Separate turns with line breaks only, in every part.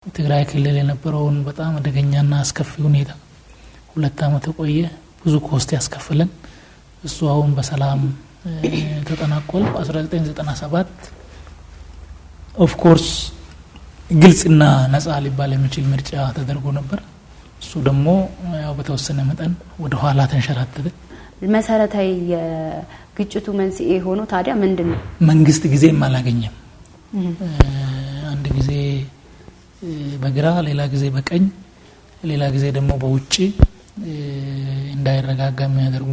ትግራይ ክልል የነበረውን በጣም አደገኛና አስከፊ ሁኔታ 2 አመት ቆየ። ብዙ ኮስት ያስከፈለን እሱ አሁን በሰላም ተጠናቋል። 1997 ኦፍ ኮርስ ግልጽና ነፃ ሊባል የሚችል ምርጫ ተደርጎ ነበር። እሱ ደግሞ ያው በተወሰነ መጠን ወደ ኋላ ተንሸራተተ።
መሰረታዊ የግጭቱ መንስኤ ሆኖ ታዲያ ምንድነው?
መንግስት ጊዜም አላገኘም። አንድ ጊዜ በግራ ሌላ ጊዜ በቀኝ ሌላ ጊዜ ደግሞ በውጪ እንዳይረጋጋ የሚያደርጉ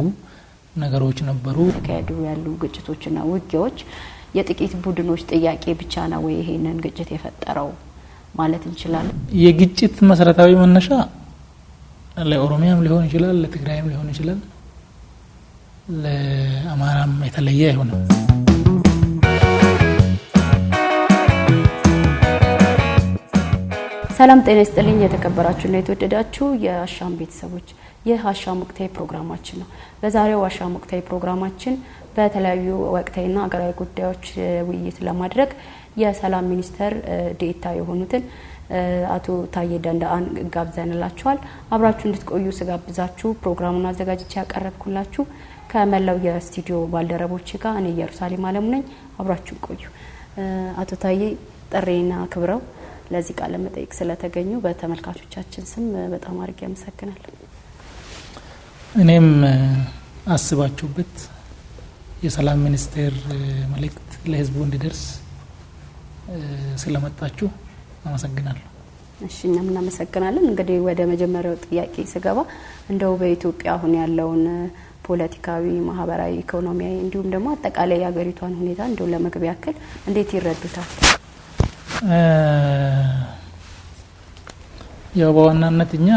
ነገሮች ነበሩ።
ተካሄዱ ያሉ ግጭቶችና ውጊያዎች የጥቂት ቡድኖች ጥያቄ ብቻ ነው ወይ ይሄንን ግጭት የፈጠረው ማለት እንችላለን?
የግጭት መሰረታዊ መነሻ ለኦሮሚያም ሊሆን ይችላል፣ ለትግራይም ሊሆን ይችላል፣ ለአማራም የተለየ አይሆንም።
ሰላም ጤና ይስጥልኝ የተከበራችሁና የተወደዳችሁ የአሻም ቤተሰቦች፣ ይህ አሻም ወቅታዊ ፕሮግራማችን ነው። በዛሬው አሻም ወቅታዊ ፕሮግራማችን በተለያዩ ወቅታዊና ሀገራዊ ጉዳዮች ውይይት ለማድረግ የሰላም ሚኒስተር ዴኤታ የሆኑትን አቶ ታዬ ደንደአን ጋብዘንላችኋል። አብራችሁ እንድትቆዩ ስጋብዛችሁ ፕሮግራሙን አዘጋጅቼ ያቀርብኩላችሁ ከመላው የስቱዲዮ ባልደረቦች ጋር እኔ ኢየሩሳሌም አለሙ ነኝ። አብራችሁ ቆዩ። አቶ ታዬ ጥሬና ክብረው ለዚህ ቃለ መጠይቅ ስለተገኙ በተመልካቾቻችን ስም በጣም አድርጌ አመሰግናለሁ።
እኔም አስባችሁበት የሰላም ሚኒስቴር መልእክት ለህዝቡ እንዲደርስ ስለመጣችሁ አመሰግናለሁ።
እሺ እኛም እናመሰግናለን። እንግዲህ ወደ መጀመሪያው ጥያቄ ስገባ እንደው በኢትዮጵያ አሁን ያለውን ፖለቲካዊ፣ ማህበራዊ፣ ኢኮኖሚያዊ እንዲሁም ደግሞ አጠቃላይ የሀገሪቷን ሁኔታ እንደው ለመግቢያ ያክል እንዴት ይረዱታል?
ያው በዋናነት እኛ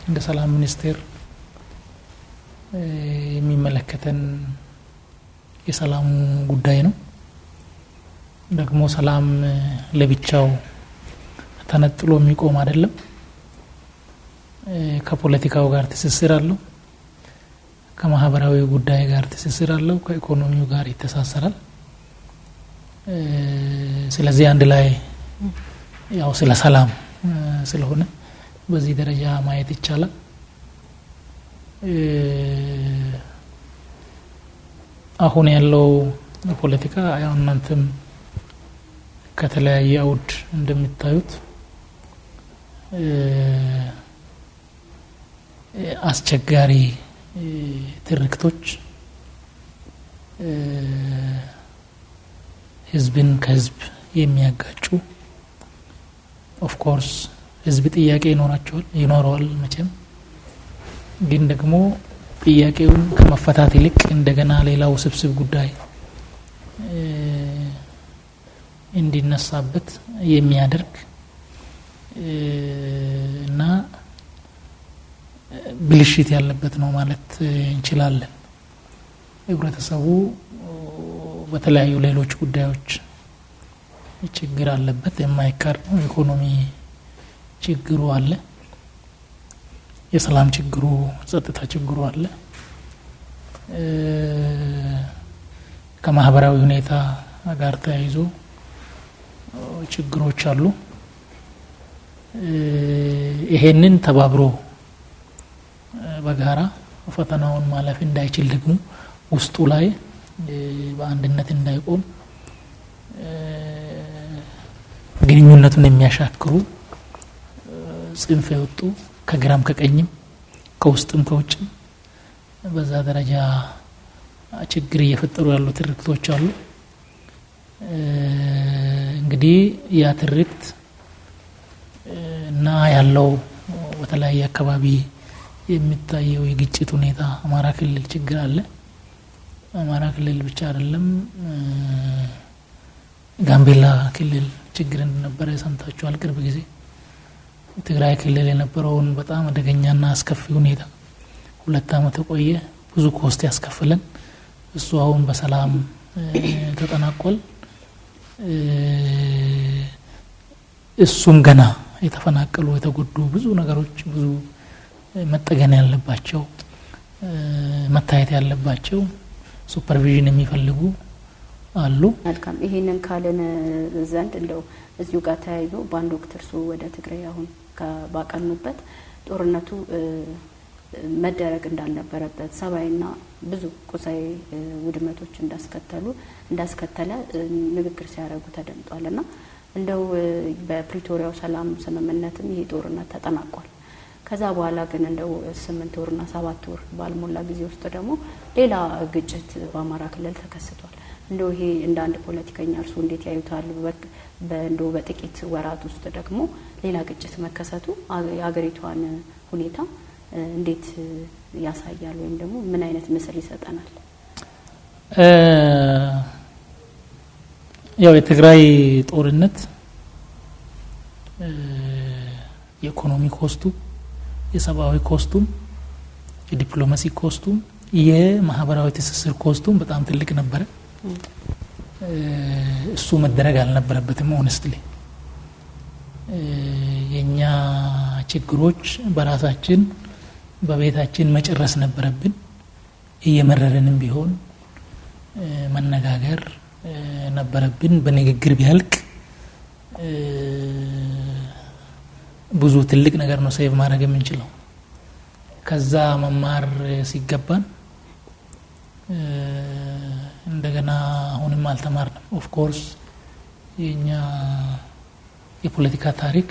እንደ ሰላም ሚኒስቴር የሚመለከተን የሰላም ጉዳይ ነው። ደግሞ ሰላም ለብቻው ተነጥሎ የሚቆም አይደለም። ከፖለቲካው ጋር ትስስር አለው፣ ከማህበራዊ ጉዳይ ጋር ትስስር አለው፣ ከኢኮኖሚው ጋር ይተሳሰራል። ስለዚህ አንድ ላይ ያው ስለ ሰላም ስለሆነ በዚህ ደረጃ ማየት ይቻላል። አሁን ያለው ፖለቲካ ያው እናንተም ከተለያየ አውድ እንደምታዩት አስቸጋሪ ትርክቶች ህዝብን ከህዝብ የሚያጋጩ ኦፍ ኮርስ ህዝብ ጥያቄ ይኖረዋል መቼም። ግን ደግሞ ጥያቄውን ከመፈታት ይልቅ እንደገና ሌላው ስብስብ ጉዳይ እንዲነሳበት የሚያደርግ እና ብልሽት ያለበት ነው ማለት እንችላለን። ህብረተሰቡ በተለያዩ ሌሎች ጉዳዮች ችግር አለበት፣ የማይቀር ነው። ኢኮኖሚ ችግሩ አለ፣ የሰላም ችግሩ፣ ጸጥታ ችግሩ አለ፣ ከማህበራዊ ሁኔታ ጋር ተያይዞ ችግሮች አሉ። ይሄንን ተባብሮ በጋራ ፈተናውን ማለፍ እንዳይችል ደግሞ ውስጡ ላይ በአንድነት እንዳይቆም ግንኙነቱን የሚያሻክሩ ጽንፍ የወጡ ከግራም ከቀኝም ከውስጥም ከውጭም በዛ ደረጃ ችግር እየፈጠሩ ያሉ ትርክቶች አሉ። እንግዲህ ያ ትርክት እና ያለው በተለያየ አካባቢ የሚታየው የግጭት ሁኔታ አማራ ክልል ችግር አለ። አማራ ክልል ብቻ አይደለም፣ ጋምቤላ ክልል ችግር እንደነበረ ሰምታችኋል ቅርብ ጊዜ። ትግራይ ክልል የነበረውን በጣም አደገኛና አስከፊ ሁኔታ 2 አመት ቆየ። ብዙ ኮስት ያስከፈለን እሱ አሁን በሰላም ተጠናቋል። እሱም ገና የተፈናቀሉ የተጎዱ ብዙ ነገሮች፣ ብዙ መጠገን ያለባቸው መታየት ያለባቸው ሱፐርቪዥን የሚፈልጉ አሉ።
መልካም ይሄንን ካለን ዘንድ እንደው እዚሁ ጋር ተያይዞ ባንድ ወቅት እርሱ ወደ ትግራይ አሁን ባቀኑበት ጦርነቱ መደረግ እንዳልነበረበት ሰባይና ብዙ ቁሳዊ ውድመቶች እንዳስከተለ ንግግር ሲያደርጉ ተደምጧልና እንደው በፕሪቶሪያው ሰላም ስምምነትም ይሄ ጦርነት ተጠናቋል። ከዛ በኋላ ግን እንደው 8 ወርና 7 ወር ባልሞላ ጊዜ ውስጥ ደግሞ ሌላ ግጭት በአማራ ክልል ተከስቷል። እንደው ይሄ እንደ አንድ ፖለቲከኛ እርሱ እንዴት ያዩታል? እንደው በጥቂት ወራት ውስጥ ደግሞ ሌላ ግጭት መከሰቱ የሀገሪቷን ሁኔታ እንዴት ያሳያል ወይም ደግሞ ምን አይነት ምስል ይሰጠናል?
ያው የትግራይ ጦርነት የኢኮኖሚ ኮስቱ፣ የሰብአዊ ኮስቱም፣ የዲፕሎማሲ ኮስቱም፣ የማህበራዊ ትስስር ኮስቱም በጣም ትልቅ ነበረ። እሱ መደረግ አልነበረበትም። ሆነስትሊ የኛ ችግሮች በራሳችን በቤታችን መጨረስ ነበረብን። እየመረረንም ቢሆን መነጋገር ነበረብን። በንግግር ቢያልቅ ብዙ ትልቅ ነገር ነው ሴቭ ማድረግ የምንችለው። ከዛ መማር ሲገባን እንደገና አሁንም አልተማርንም። ኦፍ ኮርስ የኛ የፖለቲካ ታሪክ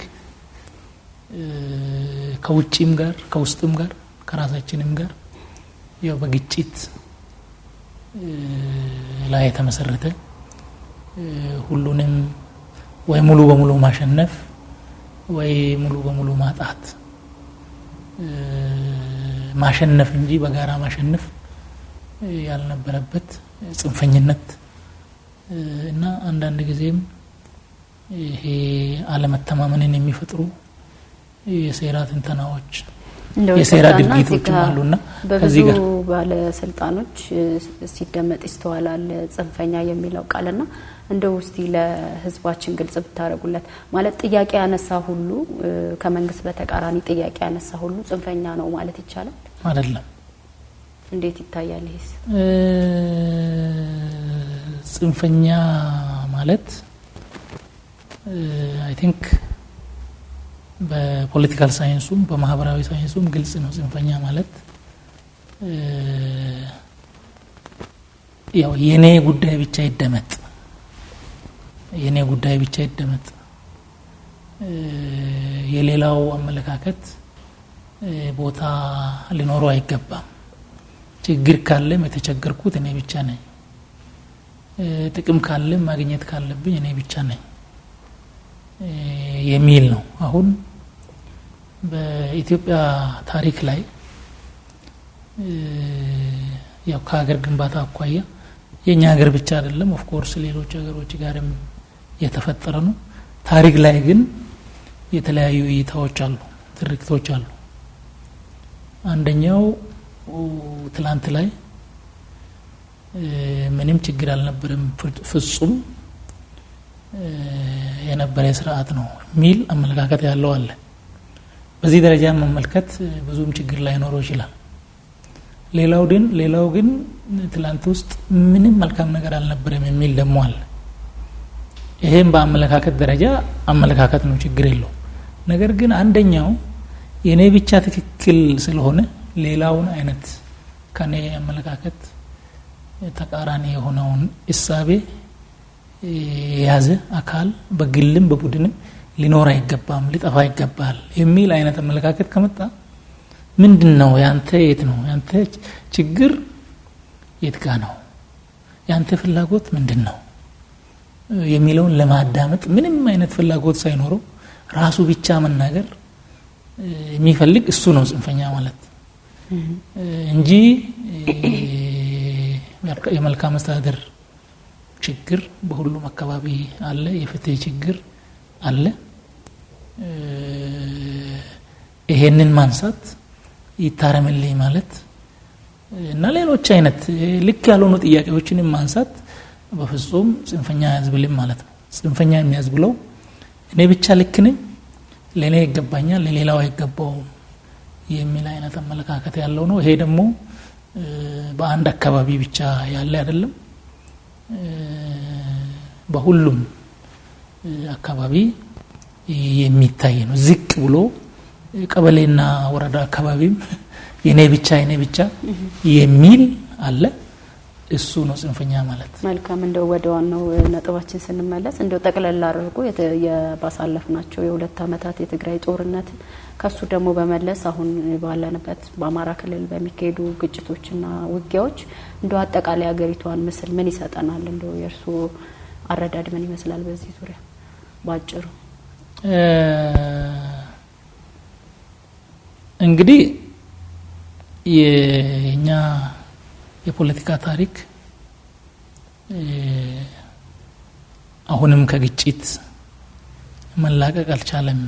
ከውጪም ጋር ከውስጥም ጋር ከራሳችንም ጋር ያው በግጭት ላይ የተመሰረተ ሁሉንም ወይ ሙሉ በሙሉ ማሸነፍ ወይ ሙሉ በሙሉ ማጣት ማሸነፍ እንጂ በጋራ ማሸነፍ ያልነበረበት ጽንፈኝነት እና አንዳንድ ጊዜም ይሄ አለመተማመንን የሚፈጥሩ የሴራ ትንተናዎች የሴራ ድርጊቶችም አሉና ከዚህ ጋር
ባለስልጣኖች ሲደመጥ ይስተዋላል ጽንፈኛ የሚለው ቃልና እንደው እስቲ ለህዝባችን ግልጽ ብታረጉለት። ማለት ጥያቄ ያነሳ ሁሉ ከመንግስት በተቃራኒ ጥያቄ ያነሳ ሁሉ ጽንፈኛ ነው ማለት ይቻላል?
አይደለም።
እንዴት ይታያል ይሄስ?
ጽንፈኛ ማለት አይ ቲንክ በፖለቲካል ሳይንሱም በማህበራዊ ሳይንሱም ግልጽ ነው። ጽንፈኛ ማለት ያው የኔ ጉዳይ ብቻ ይደመጥ፣ የኔ ጉዳይ ብቻ ይደመጥ፣ የሌላው አመለካከት ቦታ ሊኖረው አይገባም፣ ችግር ካለም የተቸገርኩት እኔ ብቻ ነኝ፣ ጥቅም ካለም ማግኘት ካለብኝ እኔ ብቻ ነኝ የሚል ነው። አሁን በኢትዮጵያ ታሪክ ላይ ያው ከሀገር ግንባታ አኳያ የኛ ሀገር ብቻ አይደለም፣ ኦፍ ኮርስ ሌሎች ሀገሮች ጋርም የተፈጠረ ነው። ታሪክ ላይ ግን የተለያዩ እይታዎች አሉ፣ ትርክቶች አሉ። አንደኛው ትላንት ላይ ምንም ችግር አልነበረም፣ ፍጹም የነበረ ስርዓት ነው የሚል አመለካከት ያለው አለ። በዚህ ደረጃ መመልከት ብዙም ችግር ላይኖረው ይችላል። ሌላው ግን ትላንት ውስጥ ምንም መልካም ነገር አልነበረም የሚል ደግሞ አለ። ይሄም በአመለካከት ደረጃ አመለካከት ነው፣ ችግር የለው። ነገር ግን አንደኛው የኔ ብቻ ትክክል ስለሆነ ሌላውን አይነት ከኔ አመለካከት ተቃራኒ የሆነውን እሳቤ የያዘ አካል በግልም በቡድንም ሊኖር አይገባም፣ ሊጠፋ ይገባል የሚል አይነት አመለካከት ከመጣ ምንድነው ያንተ የት ነው ያንተ ችግር የት ጋር ነው ያንተ ፍላጎት ምንድነው የሚለውን ለማዳመጥ ምንም አይነት ፍላጎት ሳይኖረው ራሱ ብቻ መናገር የሚፈልግ እሱ ነው ጽንፈኛ ማለት እንጂ የመልካም አስተዳደር ችግር በሁሉም አካባቢ አለ፣ የፍትህ ችግር አለ። ይሄንን ማንሳት ይታረምልኝ ማለት እና ሌሎች አይነት ልክ ያልሆኑ ጥያቄዎችንም ማንሳት በፍጹም ጽንፈኛ ያዝብልም ማለት ነው። ጽንፈኛ የሚያዝብለው እኔ ብቻ ልክ ነኝ፣ ለኔ ይገባኛል፣ ለሌላው አይገባውም የሚል አይነት አመለካከት ያለው ነው። ይሄ ደግሞ በአንድ አካባቢ ብቻ ያለ አይደለም። በሁሉም አካባቢ የሚታይ ነው። ዝቅ ብሎ ቀበሌና ወረዳ አካባቢም የኔ ብቻ የሚል አለ። እሱ ነው ጽንፈኛ ማለት።
መልካም እንደው ወደ ዋናው ነጥባችን ስንመለስ እንደው ጠቅለል አድርጎ ባሳለፍናቸው የሁለት ዓመታት የትግራይ ጦርነት ከሱ ደግሞ በመለስ አሁን ባለንበት በአማራ ክልል በሚካሄዱ ግጭቶችና ውጊያዎች እንደው አጠቃላይ ሀገሪቷን ምስል ምን ይሰጠናል? እንደው የእርሱ አረዳድ ምን ይመስላል በዚህ ዙሪያ ባጭሩ?
እንግዲህ የኛ የፖለቲካ ታሪክ አሁንም ከግጭት መላቀቅ አልቻለም፣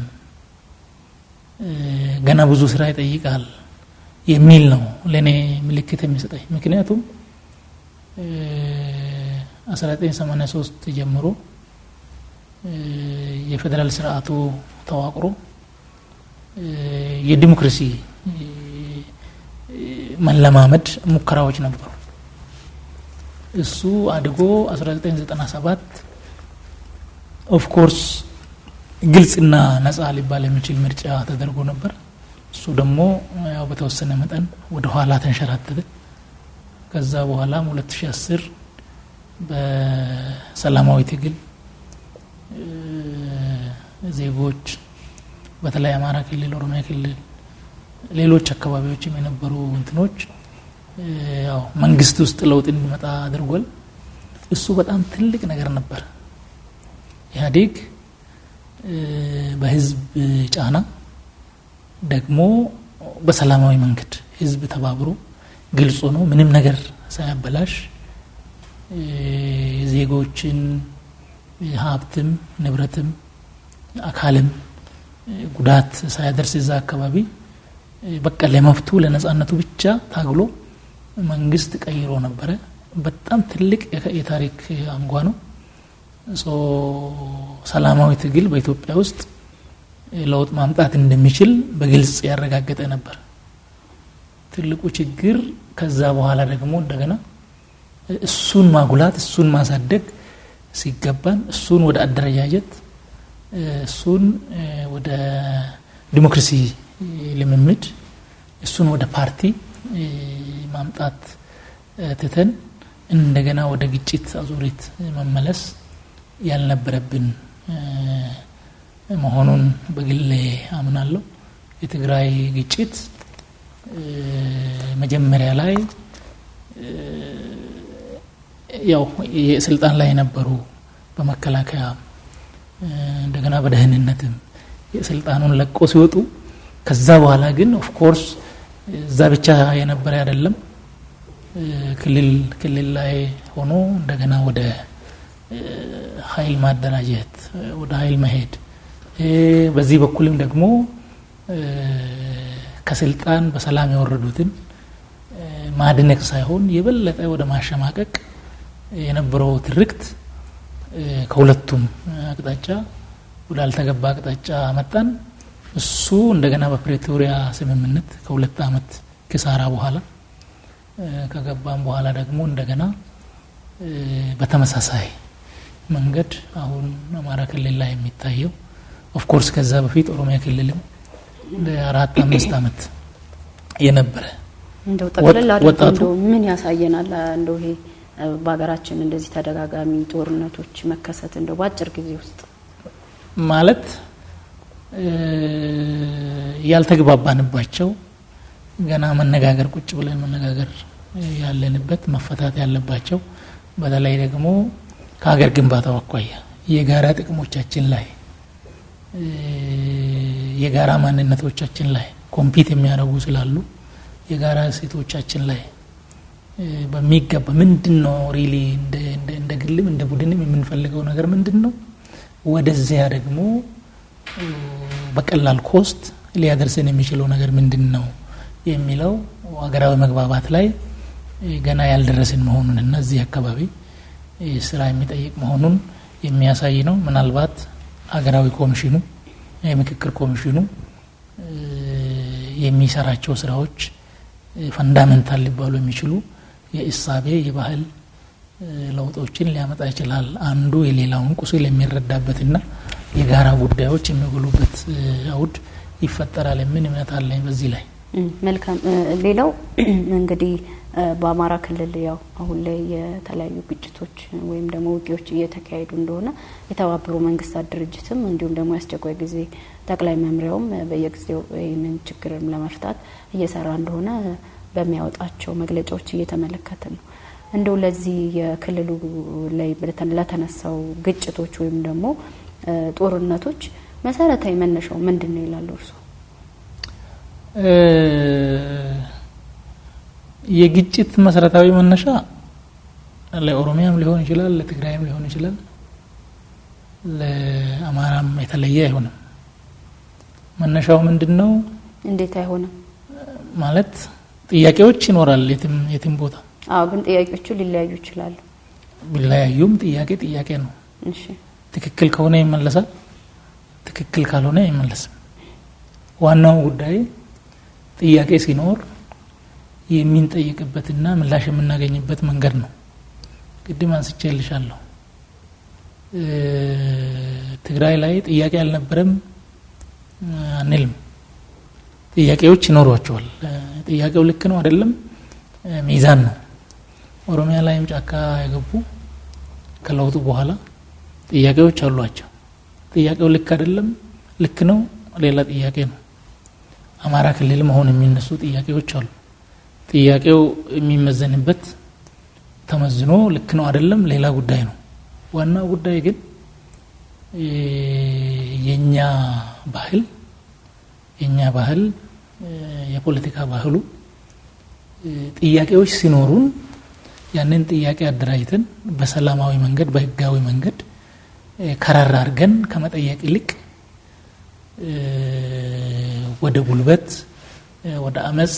ገና ብዙ ስራ ይጠይቃል የሚል ነው ለኔ ምልክት የሚሰጠኝ። ምክንያቱም 1983 ጀምሮ የፌደራል ስርዓቱ ተዋቅሮ የዲሞክራሲ መለማመድ ሙከራዎች ነበሩ። እሱ አድጎ 1997 ኦፍ ኮርስ ግልጽና ነፃ ሊባል የሚችል ምርጫ ተደርጎ ነበር። እሱ ደግሞ ያው በተወሰነ መጠን ወደ ኋላ ተንሸራተተ። ከዛ በኋላም 2010 በሰላማዊ ትግል ዜጎች በተለይ አማራ ክልል፣ ኦሮሚያ ክልል፣ ሌሎች አካባቢዎችም የነበሩ እንትኖች ያው መንግስት ውስጥ ለውጥ እንዲመጣ አድርጓል። እሱ በጣም ትልቅ ነገር ነበር። ኢህአዴግ በህዝብ ጫና ደግሞ በሰላማዊ መንገድ ህዝብ ተባብሮ ግልጽ ሆኖ ምንም ነገር ሳያበላሽ ዜጎችን ሀብትም ንብረትም አካልም ጉዳት ሳያደርስ እዛ አካባቢ በቃ ለመብቱ ለነጻነቱ ብቻ ታግሎ መንግስት ቀይሮ ነበረ። በጣም ትልቅ የታሪክ አንጓ ነው። ሰላማዊ ትግል በኢትዮጵያ ውስጥ ለውጥ ማምጣት እንደሚችል በግልጽ ያረጋገጠ ነበር። ትልቁ ችግር ከዛ በኋላ ደግሞ እንደገና እሱን ማጉላት እሱን ማሳደግ ሲገባን እሱን ወደ አደረጃጀት እሱን ወደ ዲሞክራሲ ልምምድ እሱን ወደ ፓርቲ ማምጣት ትተን እንደገና ወደ ግጭት አዙሪት መመለስ ያልነበረብን መሆኑን በግሌ አምናለሁ። የትግራይ ግጭት መጀመሪያ ላይ ያው የስልጣን ላይ የነበሩ በመከላከያ እንደገና በደህንነትም የስልጣኑን ለቆ ሲወጡ ከዛ በኋላ ግን ኦፍ ኮርስ እዛ ብቻ የነበረ አይደለም። ክልል ላይ ሆኖ እንደገና ወደ ኃይል ማደራጀት ወደ ኃይል መሄድ በዚህ በኩልም ደግሞ ከስልጣን በሰላም ያወረዱትን ማድነቅ ሳይሆን የበለጠ ወደ ማሸማቀቅ የነበረው ትርክት ከሁለቱም አቅጣጫ ወደ አልተገባ አቅጣጫ መጣን። እሱ እንደገና በፕሬቶሪያ ስምምነት ከሁለት ዓመት ክሳራ በኋላ ከገባን በኋላ ደግሞ እንደገና በተመሳሳይ መንገድ አሁን አማራ ክልል ላይ የሚታየው ኦፍ ኮርስ ከዛ በፊት ኦሮሚያ ክልልም ለ4-5 ዓመት የነበረ
እንደው ጠቅለል አድርጎ ምን ያሳየናል? እንደው ይሄ በሀገራችን እንደዚህ ተደጋጋሚ ጦርነቶች መከሰት እንደው በአጭር ጊዜ ውስጥ
ማለት ያልተግባባንባቸው ገና መነጋገር ቁጭ ብለን መነጋገር ያለንበት መፈታት ያለባቸው በተለይ ደግሞ ከሀገር ግንባታው አኳያ የጋራ ጥቅሞቻችን ላይ የጋራ ማንነቶቻችን ላይ ኮምፒት የሚያደርጉ ስላሉ የጋራ ሴቶቻችን ላይ በሚገባ ምንድነው ሪሊ እንደ ግልም እንደ ቡድንም የምንፈልገው ነገር ምንድነው፣ ወደዚያ ደግሞ በቀላል ኮስት ሊያደርሰን የሚችለው ነገር ምንድነው የሚለው ሀገራዊ መግባባት ላይ ገና ያልደረስን መሆኑን እና እዚህ አካባቢ ስራ የሚጠይቅ መሆኑን የሚያሳይ ነው። ምናልባት ሀገራዊ ኮሚሽኑ የምክክር ኮሚሽኑ የሚሰራቸው ስራዎች ፈንዳሜንታል ሊባሉ የሚችሉ የእሳቤ የባህል ለውጦችን ሊያመጣ ይችላል። አንዱ የሌላውን ቁስል የሚረዳበትና የጋራ ጉዳዮች የሚጎሉበት አውድ ይፈጠራል የሚል እምነት አለኝ በዚህ ላይ።
መልካም። ሌላው እንግዲህ በአማራ ክልል ያው አሁን ላይ የተለያዩ ግጭቶች ወይም ደግሞ ውጊያዎች እየተካሄዱ እንደሆነ የተባበሩ መንግስታት ድርጅትም እንዲሁም ደግሞ የአስቸኳይ ጊዜ ጠቅላይ መምሪያውም በየጊዜው ይህንን ችግርም ለመፍታት እየሰራ እንደሆነ በሚያወጣቸው መግለጫዎች እየተመለከትን ነው። እንደው ለዚህ የክልሉ ላይ ለተነሳው ግጭቶች ወይም ደግሞ ጦርነቶች መሰረታዊ መነሻው ምንድነው ይላሉ እርሱ?
የግጭት መሰረታዊ መነሻ ለኦሮሚያም ሊሆን ይችላል፣ ለትግራይም ሊሆን ይችላል፣ ለአማራም የተለየ አይሆንም። መነሻው ምንድነው? እንዴት
አይሆንም
ማለት ጥያቄዎች ይኖራል የትም ቦታ።
ግን ጥያቄዎቹ ሊለያዩ ይችላሉ።
ቢለያዩም ጥያቄ ነው።
እሺ፣
ትክክል ከሆነ ይመለሳል፣ ትክክል ካልሆነ አይመለስም። ዋናው ጉዳይ ጥያቄ ሲኖር የሚንጠይቅበትና ምላሽ የምናገኝበት መንገድ ነው። ቅድም አንስቼልሻለሁ። ትግራይ ላይ ጥያቄ አልነበረም አንልም። ጥያቄዎች ይኖሯቸዋል። ጥያቄው ልክ ነው አይደለም ሚዛን ነው። ኦሮሚያ ላይም ጫካ የገቡ ከለውጡ በኋላ ጥያቄዎች አሏቸው። ጥያቄው ልክ አይደለም፣ ልክ ነው፣ ሌላ ጥያቄ ነው። አማራ ክልል መሆን የሚነሱ ጥያቄዎች አሉ። ጥያቄው የሚመዘንበት ተመዝኖ ልክ ነው አይደለም ሌላ ጉዳይ ነው። ዋናው ጉዳይ ግን የኛ ባህል የፖለቲካ ባህሉ ጥያቄዎች ሲኖሩን ያንን ጥያቄ አደራጅተን በሰላማዊ መንገድ በህጋዊ መንገድ ከራራ አድርገን ከመጠየቅ ይልቅ ወደ ጉልበት ወደ አመጽ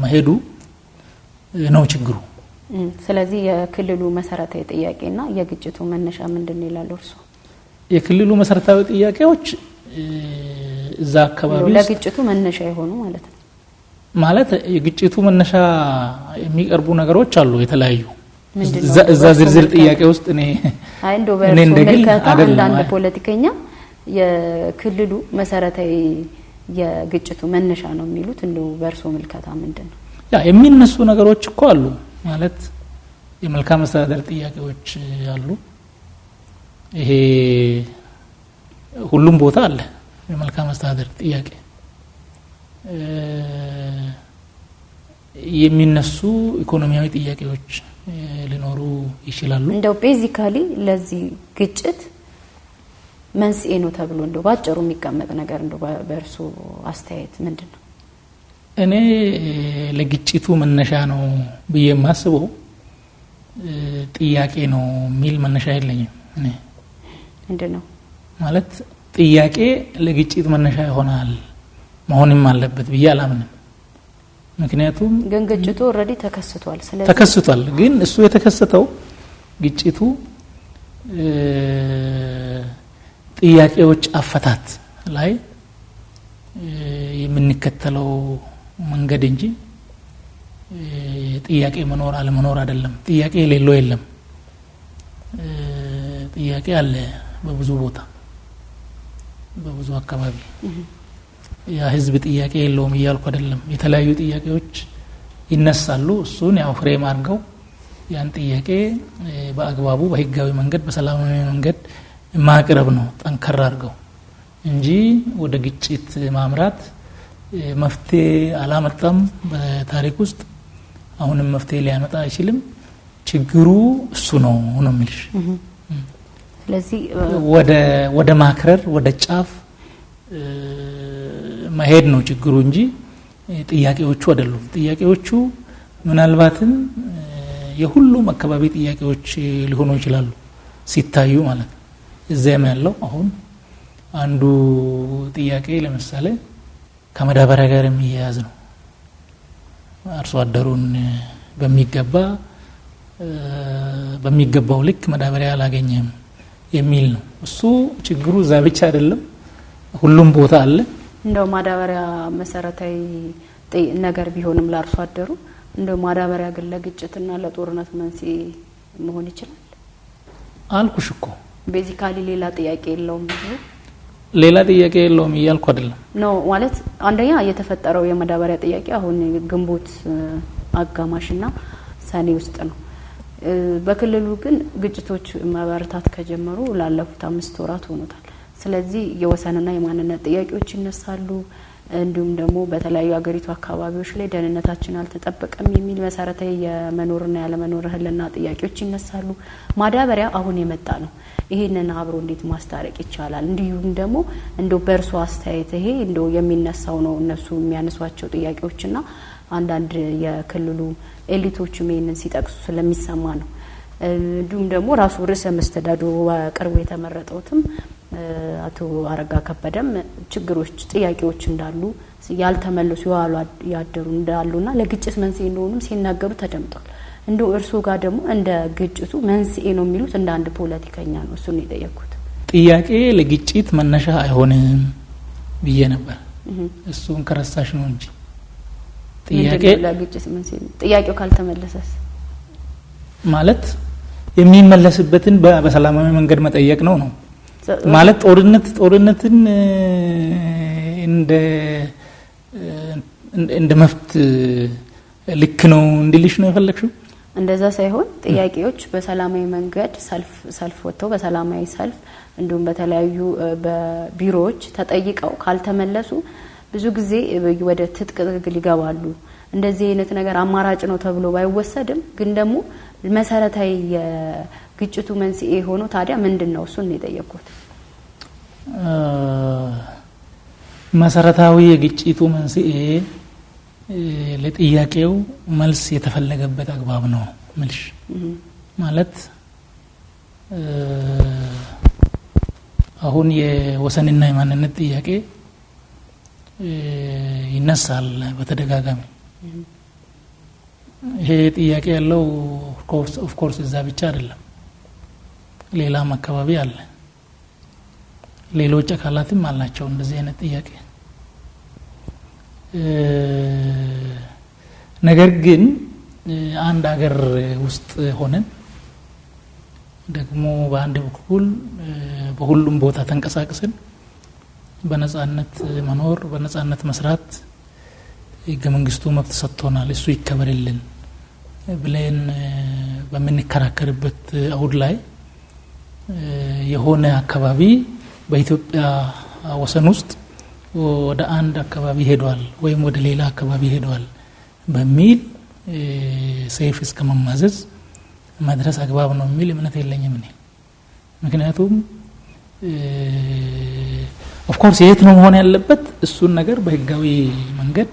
መሄዱ ነው ችግሩ።
ስለዚህ የክልሉ መሰረታዊ ጥያቄና የግጭቱ መነሻ ምንድነው ይላሉ እርሱ?
የክልሉ መሰረታዊ ጥያቄዎች እዛ አካባቢ
ለግጭቱ መነሻ የሆኑ ማለት ነው።
ማለት የግጭቱ መነሻ የሚቀርቡ ነገሮች አሉ የተለያዩ። እዛ ዝርዝር ጥያቄ ውስጥ እኔ እንደግል አይደለም።
አንድ ፖለቲከኛ የክልሉ መሰረታዊ የግጭቱ መነሻ ነው የሚሉት እንደው በእርሶ ምልከታ ምንድነው?
የሚነሱ ነገሮች እኮ አሉ ማለት የመልካም አስተዳደር ጥያቄዎች አሉ። ይሄ ሁሉም ቦታ አለ የመልካም አስተዳደር ጥያቄ። የሚነሱ ኢኮኖሚያዊ ጥያቄዎች ሊኖሩ ይችላሉ።
እንደው ቤዚካሊ ለዚህ ግጭት መንስኤ ነው ተብሎ እንደው ባጭሩ የሚቀመጥ ነገር እንደው በእርሱ አስተያየት ምንድነው?
እኔ ለግጭቱ መነሻ ነው ብዬ የማስበው ጥያቄ ነው የሚል መነሻ የለኝም። እኔ
ምንድነው
ማለት ጥያቄ ለግጭት መነሻ ይሆናል መሆንም አለበት ብዬ አላምንም። ምክንያቱም
ግን ግጭቱ ኦሬዲ ተከስቷል። ስለዚህ
ተከስቷል። ግን እሱ የተከሰተው ግጭቱ ጥያቄዎች አፈታት ላይ የምንከተለው መንገድ እንጂ ጥያቄ መኖር አለመኖር አይደለም። ጥያቄ የሌለው የለም። ጥያቄ አለ በብዙ ቦታ በብዙ አካባቢ። ያ ህዝብ ጥያቄ የለውም እያልኩ አይደለም። የተለያዩ ጥያቄዎች ይነሳሉ። እሱን ያው ፍሬም አድርገው ያን ጥያቄ በአግባቡ በህጋዊ መንገድ በሰላማዊ መንገድ ማቅረብ ነው ጠንከር አድርገው እንጂ ወደ ግጭት ማምራት መፍትሄ አላመጣም በታሪክ ውስጥ። አሁንም መፍትሄ ሊያመጣ አይችልም። ችግሩ እሱ ነው የሚልሽ።
ስለዚህ
ወደ ማክረር ወደ ጫፍ መሄድ ነው ችግሩ እንጂ ጥያቄዎቹ አይደሉም። ጥያቄዎቹ ምናልባትም የሁሉም አካባቢ ጥያቄዎች ሊሆኑ ይችላሉ ሲታዩ ማለት ነው። እዚያም ያለው አሁን አንዱ ጥያቄ ለምሳሌ ከመዳበሪያ ጋር የሚያያዝ ነው። አርሶ አደሩን በሚገባው ልክ መዳበሪያ አላገኘም የሚል ነው። እሱ ችግሩ እዛ ብቻ አይደለም፣ ሁሉም ቦታ አለ።
እንደው ማዳበሪያ መሰረታዊ ነገር ቢሆንም ለአርሶ አደሩ እንደው ማዳበሪያ ግን ለግጭትና ለጦርነት መንስኤ መሆን ይችላል
አልኩሽ እኮ
ቤዚካሊ ሌላ ጥያቄ የለውም
ሌላ ጥያቄ የለውም እያልኩ አይደለም
ነው ማለት አንደኛ የተፈጠረው የማዳበሪያ ጥያቄ አሁን ግንቦት አጋማሽና ሰኔ ውስጥ ነው በክልሉ ግን ግጭቶች መበርታት ከጀመሩ ላለፉት 5 ወራት ሆኖታል ስለዚህ የወሰንና የማንነት ጥያቄዎች ይነሳሉ እንዲሁም ደግሞ በተለያዩ አገሪቱ አካባቢዎች ላይ ደህንነታችን አልተጠበቀም የሚል መሰረታዊ የመኖርና ያለመኖር ህልና ጥያቄዎች ይነሳሉ ማዳበሪያ አሁን የመጣ ነው ይሄንን አብሮ እንዴት ማስታረቅ ይቻላል እንዲሁም ደግሞ እንደው በእርሱ አስተያየት ይሄ እንደው የሚነሳው ነው እነሱ የሚያነሷቸው ጥያቄዎችና አንዳንድ የክልሉ ኤሊቶች ይሄንን ሲጠቅሱ ስለሚሰማ ነው እንዲሁም ደግሞ ራሱ ርዕሰ መስተዳድሩ በቅርቡ የተመረጠውትም አቶ አረጋ ከበደም ችግሮች ጥያቄዎች እንዳሉ ያልተመለሱ ያደሩ እንዳሉና ለግጭት መንስኤ እንደሆኑም ሲናገሩ ተደምጧል እንደው እርሱ ጋር ደግሞ እንደ ግጭቱ መንስኤ ነው የሚሉት እንደ አንድ ፖለቲከኛ ነው እሱን የጠየቁት
ጥያቄ ለግጭት መነሻ አይሆንም ብዬ ነበር እሱን ከረሳሽ ነው እንጂ ጥያቄ
ለግጭት መንስኤ ጥያቄው ካልተመለሰስ
ማለት የሚመለስበትን በሰላማዊ መንገድ መጠየቅ ነው ማለት ጦርነትን እንደ መፍት ልክ ነው እንድልሽ ነው የፈለግሽው
እንደዛ ሳይሆን ጥያቄዎች በሰላማዊ መንገድ ሰልፍ ወጥተው በሰላማዊ ሰልፍ እንዲሁም በተለያዩ በቢሮዎች ተጠይቀው ካልተመለሱ ብዙ ጊዜ ወደ ትጥቅ ትግል ይገባሉ እንደዚህ አይነት ነገር አማራጭ ነው ተብሎ ባይወሰድም ግን ደግሞ መሰረታዊ የግጭቱ መንስኤ ሆኖ ታዲያ ምንድነው እሱን ነው የጠየቁት
መሰረታዊ የግጭቱ መንስኤ ለጥያቄው መልስ የተፈለገበት አግባብ ነው መልሽ ማለት አሁን የወሰንና የማንነት ጥያቄ ይነሳል በተደጋጋሚ ይሄ ጥያቄ ያለው ኦፍ ኮርስ እዛ ብቻ አይደለም ሌላም አካባቢ አለ ሌሎች አካላትም አላቸው እንደዚህ አይነት ጥያቄ ነገር ግን አንድ ሀገር ውስጥ ሆነን ደግሞ በአንድ በኩል በሁሉም ቦታ ተንቀሳቅሰን በነጻነት መኖር በነጻነት መስራት ህገ መንግስቱ መብት ሰጥቶናል እሱ ይከበርልን ብለን በመንከራከርበት አውድ ላይ የሆነ አካባቢ በኢትዮጵያ ወሰን ውስጥ ወደ አንድ አካባቢ ሄዷል ወይም ወደ ሌላ አካባቢ ሄዷል በሚል ሰይፍ እስከመማዘዝ መድረስ አግባብ ነው የሚል እምነት የለኝም እኔ ምክንያቱም ኦፍ ኮርስ የት ነው መሆን ያለበት እሱን ነገር በህጋዊ መንገድ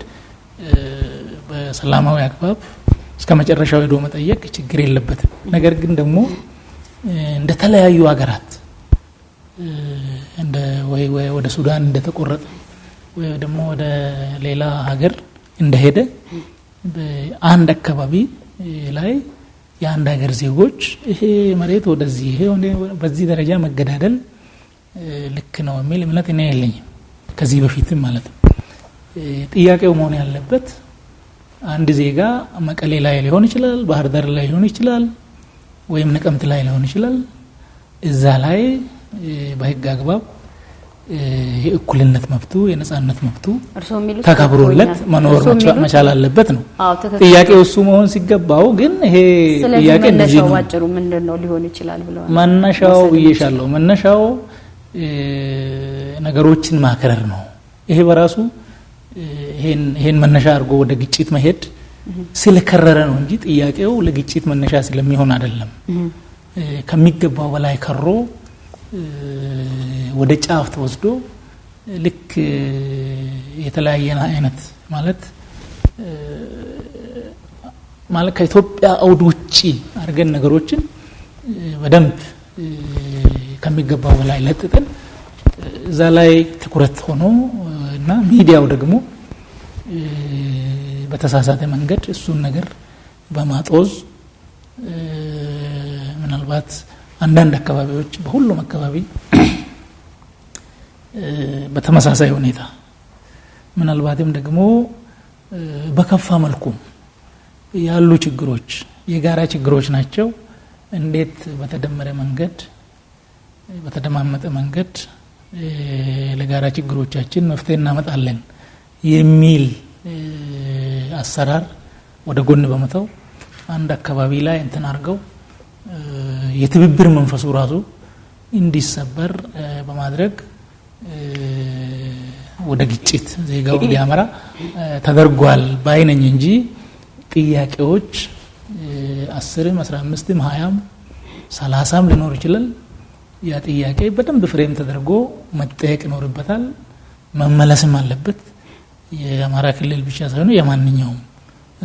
በሰላማዊ አግባብ እስከ መጨረሻው ሄዶ መጠየቅ ችግር የለበትም ነገር ግን ደግሞ እንደ ተለያዩ ሀገራት እንደ ወይ ወደ ሱዳን እንደተቆረጠ ወይ ደግሞ ወደ ሌላ ሀገር እንደሄደ በአንድ አካባቢ ላይ የአንድ ሀገር ዜጎች ይሄ መሬት ወደዚህ ይሄ በዚህ ደረጃ መገዳደል ልክ ነው የሚል እምነት እኔ የለኝም ከዚህ በፊትም ማለት ነው ጥያቄው መሆን ያለበት አንድ ዜጋ መቀሌ ላይ ሊሆን ይችላል ባህር ዳር ላይ ሊሆን ይችላል ወይም ነቀምት ላይ ሊሆን ይችላል እዛ ላይ በህግ አግባብ የእኩልነት መብቱ የነጻነት መብቱ ተከብሮለት መኖር መቻል አለበት ነው ጥያቄው እሱ መሆን ሲገባው ግን ይሄ ጥያቄ እንደዚህ ነው
ዋጭሩ ምንድነው ሊሆን ይችላል ብለው
መነሻው ይሻለው መነሻው ነገሮችን ማከረር ነው ይሄ በራሱ ይሄን መነሻ አድርጎ ወደ ግጭት መሄድ ስለከረረ ነው እንጂ ጥያቄው ለግጭት መነሻ ስለሚሆን አይደለም ከሚገባው በላይ ከሮ ወደ ጫፍ ተወስዶ ልክ የተለያየ አይነት ማለት ከኢትዮጵያ አውድ ውጪ አድርገን ነገሮችን በደንብ ከሚገባው በላይ ለጥጥን እዛ ላይ ትኩረት ሆኖ እና ሚዲያው ደግሞ በተሳሳተ መንገድ እሱን ነገር በማጦዝ ምናልባት አንዳንድ አካባቢዎች በሁሉም አካባቢ በተመሳሳይ ሁኔታ ምናልባትም ደግሞ በከፋ መልኩ ያሉ ችግሮች የጋራ ችግሮች ናቸው እንዴት በተደመረ መንገድ በተደማመጠ መንገድ ለጋራ ችግሮቻችን መፍትሄ እናመጣለን የሚል አሰራር ወደ ጎን በመተው አንድ አካባቢ ላይ እንትን አድርገው የትብብር መንፈሱ ራሱ እንዲሰበር በማድረግ ወደ ግጭት ዜጋው እንዲያመራ ተደርጓል ባይነኝ እንጂ ጥያቄዎች 10 15 20 30 ሊኖር ይችላል። ያ ጥያቄ በደንብ ፍሬም ተደርጎ መጠየቅ ይኖርበታል፣ መመለስም አለበት። የአማራ ክልል ብቻ ሳይሆን የማንኛውም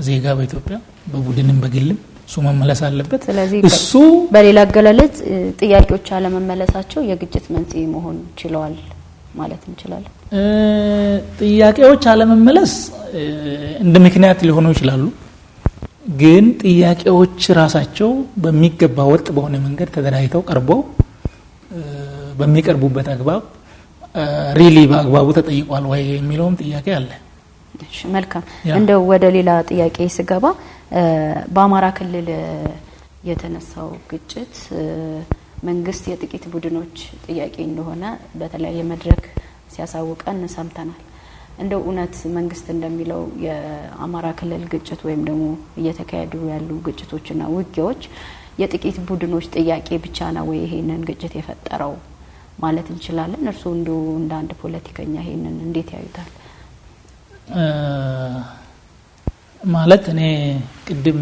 ዜጋ በኢትዮጵያ በቡድንም በግልም እሱ መመለስ አለበት።
ስለዚህ እሱ በሌላ አገላለጽ ጥያቄዎች አለመመለሳቸው የግጭት መንስኤ መሆን ይችላል ማለት እንችላለን።
ጥያቄዎች አለመመለስ እንደ ምክንያት ሊሆኑ ይችላሉ። ግን ጥያቄዎች ራሳቸው በሚገባ ወጥ በሆነ መንገድ ተደራጅተው ቀርበው በሚቀርቡበት አግባብ ሪሊ በአግባቡ ተጠይቋል ወይ የሚለውም ጥያቄ አለ።
እሺ መልካም። እንደው ወደ ሌላ ጥያቄ ስገባ በአማራ ክልል የተነሳው ግጭት መንግስት የጥቂት ቡድኖች ጥያቄ እንደሆነ በተለያየ መድረክ ሲያሳውቀን ሰምተናል። እንደው እውነት መንግስት እንደሚለው የአማራ ክልል ግጭት ወይም ደግሞ እየተካሄዱ ያሉ ግጭቶችና ውጊያዎች የጥቂት ቡድኖች ጥያቄ ብቻ ነው ወይ ይሄንን ግጭት የፈጠረው ማለት እንችላለን? እርሱ እንደው እንደ አንድ ፖለቲከኛ ይሄንን እንዴት ያዩታል?
ማለት እኔ ቅድም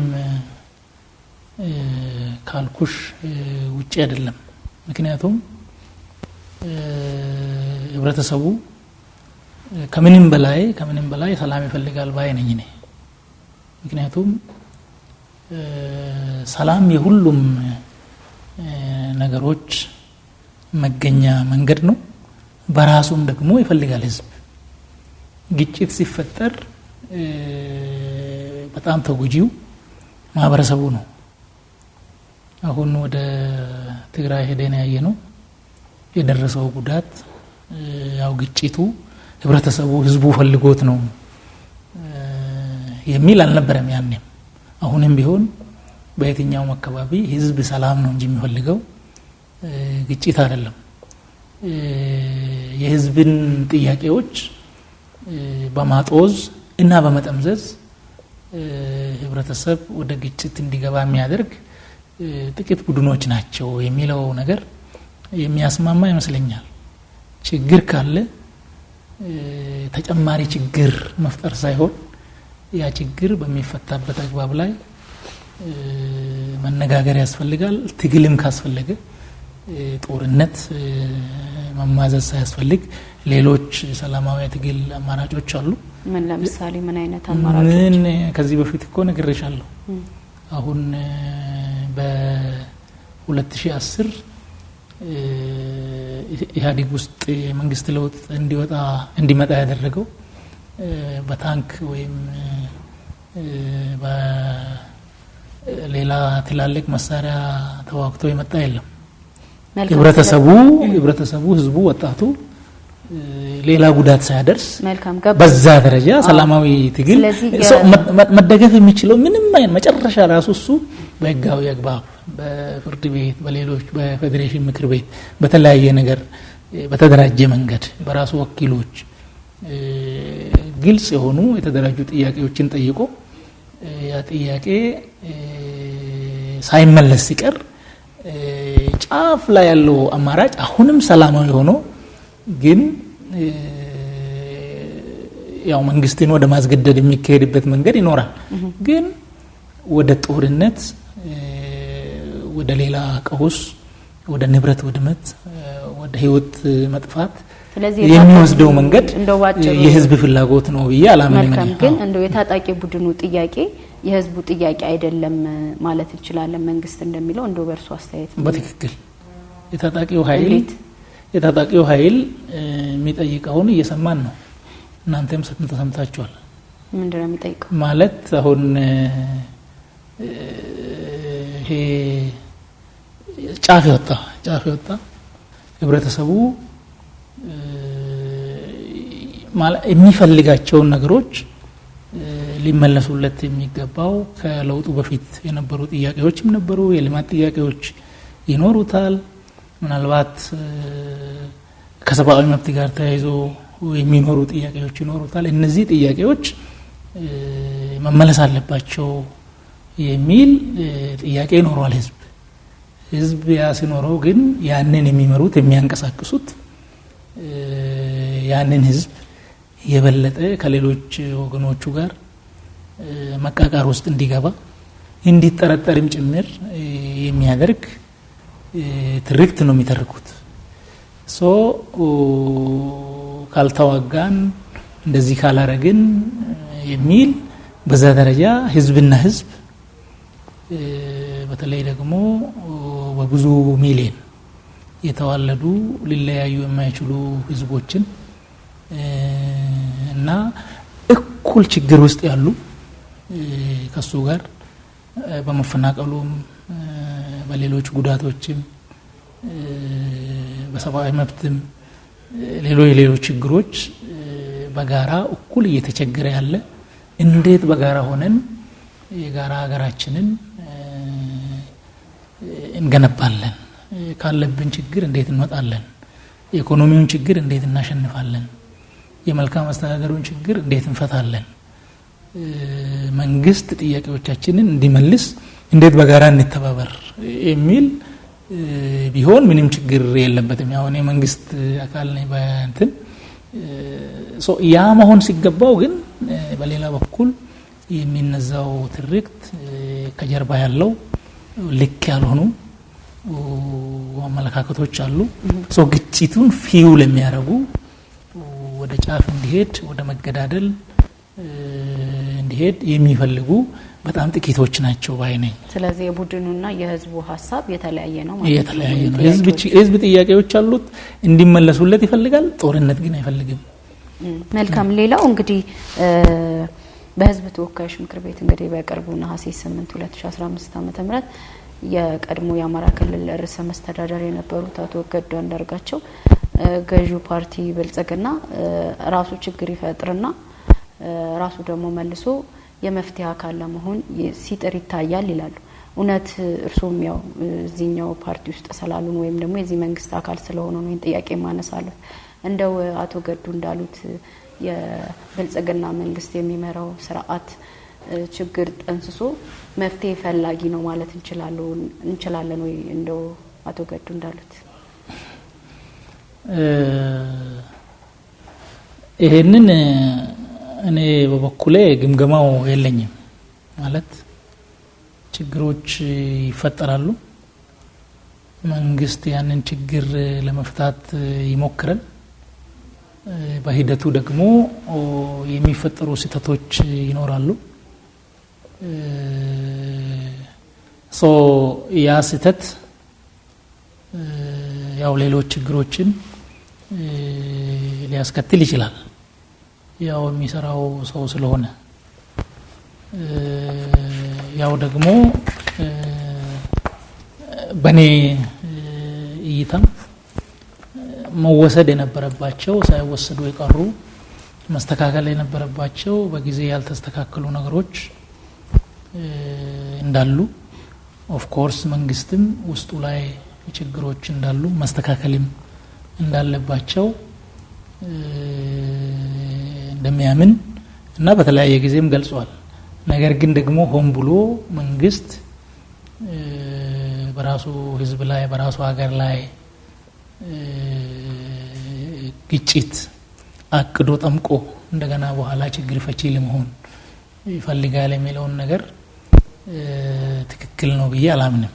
ካልኩሽ ውጪ አይደለም። ምክንያቱም ህብረተሰቡ ከምንም በላይ ሰላም ይፈልጋል ባይ ነኝ እኔ። ምክንያቱም ሰላም የሁሉም ነገሮች መገኛ መንገድ ነው። በራሱም ደግሞ ይፈልጋል ህዝብ። ግጭት ሲፈጠር በጣም ተጎጂው ማህበረሰቡ ነው። አሁን ወደ ትግራይ ሄደን ያየነው የደረሰው ጉዳት ያው ግጭቱ ህብረተሰቡ ህዝቡ ፈልጎት ነው የሚል አልነበረም ያኔም። አሁንም ቢሆን በየትኛውም አካባቢ ህዝብ ሰላም ነው እንጂ የሚፈልገው ግጭት አይደለም። የህዝብን ጥያቄዎች በማጦዝ እና በመጠምዘዝ ህብረተሰብ ወደ ግጭት እንዲገባ የሚያደርግ ጥቂት ቡድኖች ናቸው የሚለው ነገር የሚያስማማ ይመስለኛል። ችግር ካለ ተጨማሪ ችግር መፍጠር ሳይሆን ያ ችግር በሚፈታበት አግባብ ላይ መነጋገር ያስፈልጋል። ትግልም ካስፈለገ ጦርነት መማዘዝ ሳያስፈልግ ሌሎች ሰላማዊ ትግል አማራጮች አሉ።
ምን ለምሳሌ ምን አይነት አማራጮች?
ምን ከዚህ በፊት እኮ ነግሬሻለሁ። አሁን በ2010 ኢህአዴግ ውስጥ መንግስት ለውጥ እንዲመጣ ያደረገው በታንክ ወይም በሌላ ትላልቅ መሳሪያ ተዋግቶ የመጣ የለም። ህብረተሰቡ ህዝቡ ወጣቱ ሌላ ጉዳት ሳያደርስ በዛ ደረጃ ሰላማዊ ትግል መደገፍ የሚችለው ምንም አይነት መጨረሻ ራሱ እሱ በህጋዊ አግባብ በፍርድ ቤት በሌሎች በፌዴሬሽን ምክር ቤት በተለያየ ነገር በተደራጀ መንገድ በራሱ ወኪሎች ግልጽ የሆኑ የተደራጁ ጥያቄዎችን ጠይቆ ያ ጥያቄ ሳይመለስ ሲቀር ጫፍ ላይ ያለው አማራጭ አሁንም ሰላማዊ ሆኖ ግን ያው መንግስትን ወደ ማስገደድ የሚካሄድበት መንገድ ይኖራል። ግን ወደ ጦርነት ወደ ሌላ ቀውስ ወደ ንብረት ውድመት ወደ ህይወት መጥፋት የሚወስደው መንገድ የህዝብ ፍላጎት ነው ብዬ አላምንም።
ግን እንደው የታጣቂ ቡድኑ ጥያቄ የህዝቡ ጥያቄ አይደለም ማለት እንችላለን መንግስት እንደሚለው? እንደው በእርሱ አስተያየት
በትክክል የታጣቂው ኃይል የሚጠይቀውን እየሰማን ነው። እናንተም ተሰምታችኋል።
ምንድነው የሚጠይቀው?
ማለት አሁን ይሄ ጫፍ ወጣ ህብረተሰቡ ማለት የሚፈልጋቸውን ነገሮች ሊመለሱለት የሚገባው ከለውጡ በፊት የነበሩ ጥያቄዎችም ነበሩ። የልማት ጥያቄዎች ይኖሩታል። ምናልባት ከሰብአዊ መብት ጋር ተያይዞ የሚኖሩ ጥያቄዎች ይኖሩታል። እነዚህ ጥያቄዎች መመለስ አለባቸው የሚል ጥያቄ ይኖራል ህዝብ ያ ሲኖረው ግን ያንን የሚመሩት የሚያንቀሳቅሱት ያንን ህዝብ የበለጠ ከሌሎች ወገኖቹ ጋር መቃቃር ውስጥ እንዲገባ እንዲጠረጠርም ጭምር የሚያደርግ ትርክት ነው የሚተርኩት። ካልተዋጋን እንደዚህ ካላረግን የሚል በዛ ደረጃ ህዝብና ህዝብ በተለይ ደግሞ በብዙ ሚሊዮን የተዋለዱ ሊለያዩ የማይችሉ ህዝቦችን እና እኩል ችግር ውስጥ ያሉ ከሱ ጋር በመፈናቀሉም በሌሎች ጉዳቶችም በሰብአዊ መብትም ሌሎች ችግሮች በጋራ እኩል እየተቸገረ ያለ እንዴት በጋራ ሆነን የጋራ ሀገራችንን እንገነባለን፣ ካለብን ችግር እንዴት እንወጣለን፣ የኢኮኖሚውን ችግር እንዴት እናሸንፋለን፣ የመልካም አስተዳደሩን ችግር እንዴት እንፈታለን፣ መንግስት ጥያቄዎቻችንን እንዲመልስ እንዴት በጋራ እንተባበር የሚል ቢሆን ምንም ችግር የለበትም። ያው እኔ መንግስት አካል ነኝ በእንትን ያ መሆን ሲገባው ግን በሌላ በኩል የሚነዛው ትርክት ከጀርባ ያለው ልክ ያልሆኑ አመለካከቶች አሉ። ግጭቱን ፊውል የሚያደርጉ ወደ ጫፍ እንዲሄድ ወደ መገዳደል እንዲሄድ የሚፈልጉ በጣም ጥቂቶች ናቸው ባይ ነኝ።
ስለዚህ የቡድኑና የህዝቡ ሀሳብ የተለያየ ነው ማለት ነው።
የተለያየ ነው። ህዝብ ጥያቄዎች አሉት እንዲመለሱለት ይፈልጋል፣ ጦርነት ግን አይፈልግም።
መልካም። ሌላው እንግዲህ በህዝብ ተወካዮች ምክር ቤት እንግዲህ በቅርቡ ነሐሴ 8 2015 ዓ.ም የቀድሞ የአማራ ክልል ርዕሰ መስተዳድር የነበሩት አቶ ገዱ አንዳርጋቸው ገዢው ፓርቲ ብልጽግና ራሱ ችግር ይፈጥርና ራሱ ደግሞ መልሶ የመፍትሄ አካል ለመሆን ሲጥር ይታያል ይላሉ። እውነት እርሱም ያው እዚህኛው ፓርቲ ውስጥ ስላሉ ወይም ደግሞ የዚህ መንግስት አካል ስለሆነ ነው ይህን ጥያቄ ማነሳለሁ። እንደው አቶ ገዱ እንዳሉት የብልጽግና መንግስት የሚመራው ስርዓት ችግር ጠንስሶ መፍትሄ ፈላጊ ነው ማለት እንችላለን ወይ? እንደው አቶ ገዱ እንዳሉት
ይሄንን እኔ በበኩሌ ግምገማው የለኝም። ማለት ችግሮች ይፈጠራሉ፣ መንግስት ያንን ችግር ለመፍታት ይሞክራል። በሂደቱ ደግሞ የሚፈጠሩ ስህተቶች ይኖራሉ። ያ ስህተት ያው ሌሎች ችግሮችን ሊያስከትል ይችላል። ያው የሚሰራው ሰው ስለሆነ ያው ደግሞ በኔ እይታ መወሰድ የነበረባቸው ሳይወሰዱ የቀሩ መስተካከል የነበረባቸው በጊዜ ያልተስተካከሉ ነገሮች እንዳሉ ኦፍ ኮርስ መንግስትም ውስጡ ላይ ችግሮች እንዳሉ መስተካከልም እንዳለባቸው እንደሚያምን እና በተለያየ ጊዜም ገልጿል። ነገር ግን ደግሞ ሆን ብሎ መንግስት በራሱ ህዝብ ላይ በራሱ ሀገር ላይ ግጭት አቅዶ ጠምቆ እንደገና በኋላ ችግር ፈቺ ለመሆን ይፈልጋል የሚለውን ነገር ትክክል ነው ብዬ አላምንም።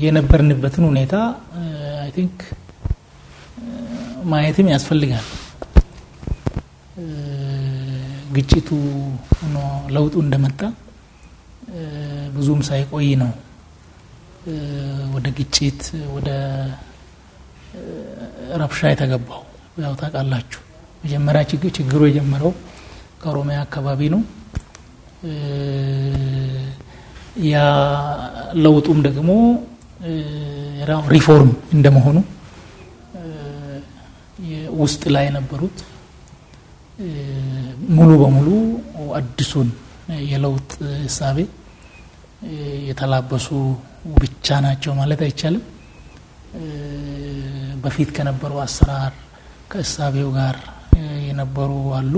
የነበርንበትን ሁኔታ አይ ቲንክ ማየትም ያስፈልጋል። ግጭቱ ነው ለውጡ እንደመጣ ብዙም ሳይቆይ ነው ወደ ግጭት ወደ ረብሻ የተገባው። ያው ታውቃላችሁ መጀመሪያ ችግሩ የጀመረው ከኦሮሚያ አካባቢ ነው። ያ ለውጡም ደግሞ ሪፎርም እንደመሆኑ ውስጥ ላይ የነበሩት ሙሉ በሙሉ አዲሱን የለውጥ እሳቤ የተላበሱ ብቻ ናቸው ማለት አይቻልም። በፊት ከነበረው አሰራር ከእሳቤው ጋር የነበሩ አሉ።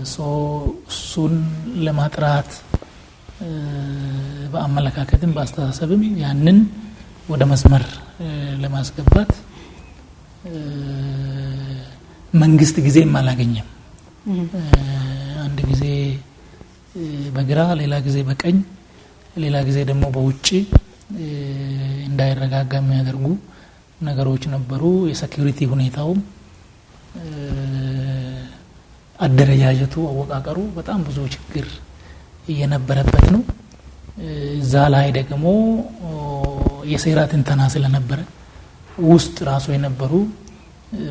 እሱን ለማጥራት በአመለካከትም በአስተሳሰብም ያንን ወደ መስመር ለማስገባት መንግስት ጊዜም አላገኘም። አንድ ጊዜ በግራ ሌላ ጊዜ በቀኝ ሌላ ጊዜ ደግሞ በውጪ እንዳይረጋጋ የሚያደርጉ ነገሮች ነበሩ። የሴኩሪቲ ሁኔታውም አደረጃጀቱ አወቃቀሩ በጣም ብዙ ችግር እየነበረበት ነው። እዛ ላይ ደግሞ የሴራ ትንተና ስለነበረ ውስጥ ራሱ የነበሩ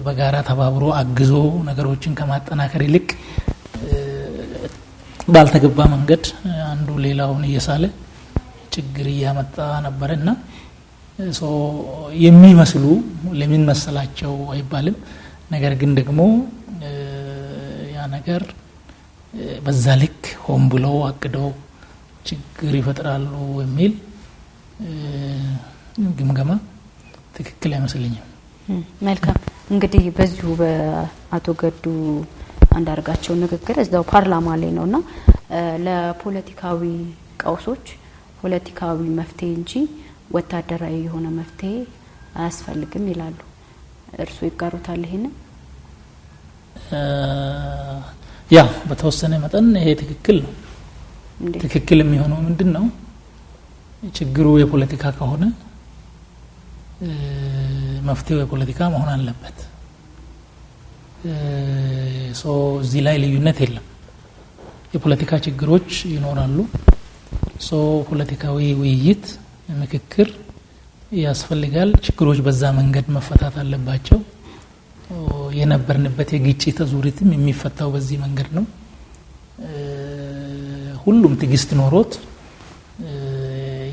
በጋራ ተባብሮ አግዞ ነገሮችን ከማጠናከር ይልቅ ባልተገባ መንገድ አንዱ ሌላውን እየሳለ ችግር እያመጣ ነበርና የሚመስሉ ለምን መሰላቸው አይባልም። ነገር ግን ደግሞ ያ ነገር በዛ ልክ ሆን ብሎ አቅደው ችግር ይፈጥራሉ የሚል ግምገማ ትክክል አይመስለኝም።
መልካም እንግዲህ በዚሁ በአቶ ገዱ አንዳርጋቸው ንግግር እዛው ፓርላማ ላይ ነውና ለፖለቲካዊ ቀውሶች ፖለቲካዊ መፍትሄ እንጂ ወታደራዊ የሆነ መፍትሄ አያስፈልግም ይላሉ። እርሱ ይጋሩታል ይሄንን?
ያ በተወሰነ መጠን ይሄ ትክክል ነው። ትክክል የሚሆነው ምንድነው? ችግሩ የፖለቲካ ከሆነ መፍትሄው የፖለቲካ መሆን አለበት። እዚህ ላይ ልዩነት የለም። የፖለቲካ ችግሮች ይኖራሉ። ፖለቲካዊ ውይይት ምክክር ያስፈልጋል። ችግሮች በዛ መንገድ መፈታት አለባቸው። የነበርንበት የግጭት አዙሪትም የሚፈታው በዚህ መንገድ ነው። ሁሉም ትዕግስት ኖሮት